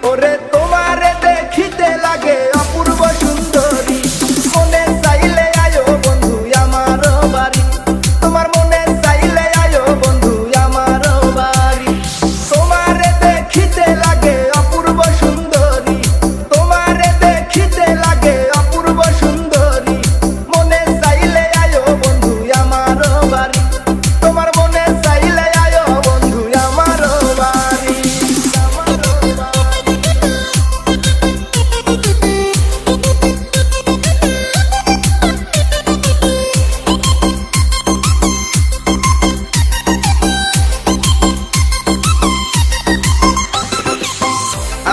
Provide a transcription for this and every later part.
ওরে তোমারে দেখিতে লাগে অপূর্ব সুন্দরী, মনে চাইলে আয়ো বন্ধু আমার বাড়ি, তোমার মনে চাইলে আয়ো বন্ধু আমার বাড়ি। তোমারে দেখিতে লাগে অপূর্ব সুন্দরী, তোমারে দেখিতে লাগে অপূর্ব সুন্দরী, মনে চাইলে আয়ো বন্ধু আমার বাড়ি, তোমার মনে চাইলে আয়ো বন্ধু আমার বাড়ি।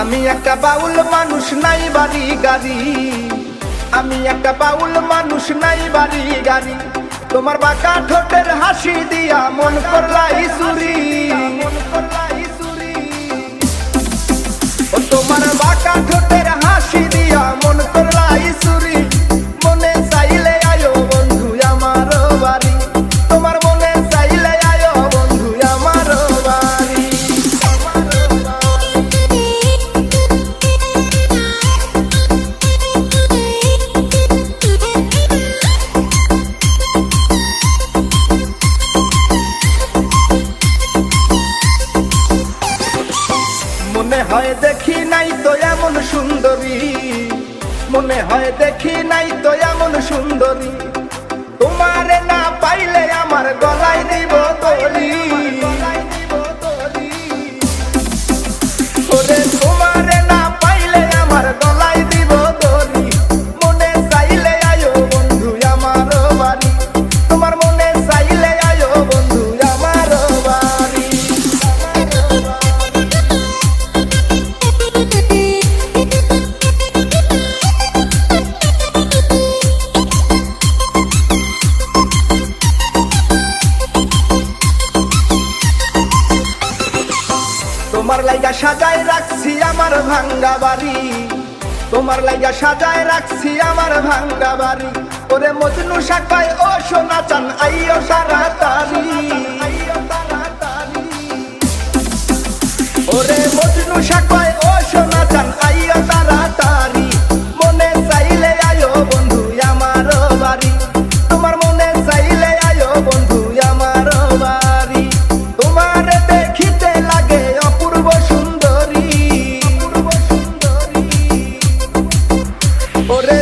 আমি একটা বাউল মানুষ, নাই বাড়ি গাড়ি, আমি একটা বাউল মানুষ, নাই বাড়ি গাড়ি, তোমার বাঁকা ঠোঁটের হাসি দিয়া মন করলাই চুরি, ও তোমার বাঁকা ঠোঁটের হাসি দিয়া মন করলাই চুরি, মনে চাইলে আয়ো বন্ধু আমার বাড়ি, তোমার মনে চাইলে আয়ো বন্ধু আমার বাড়ি। মনে হয় দেখি নাই তো এমন সুন্দরী, মনে হয় দেখি নাই তো এমন সুন্দরী, তোমারে না পাইলে আমার গলায় দিব তলি, ওরে তোমারে না পাইলে আমার গলায় দিব তলি, মনে চাইলে আয়ো বন্ধু আমার বাড়ি, তোমার মনে চাইলে আয়ো বন্ধু আমার বাড়ি। তোমার লাইগা সাজায় রাখছি আমার ভাঙ্গা বাড়ি, তোমার লাইগা সাজায় রাখছি আমার ভাঙ্গা বাড়ি, ওরে মজনু শাখায় ও সোনা চান আইও তাড়াতাড়ি, ওরে মজনু শাখায় ও সোনা চান আইও তাড়াতাড়ি, মনে চাইলে আয়ো বন্ধু আমার বাড়ি, তোমার মনে চাইলে আয়ো বন্ধু আমার বাড়ি। তোমার দেখিতে লাগে অপূর্ব সুন্দরী, ওরে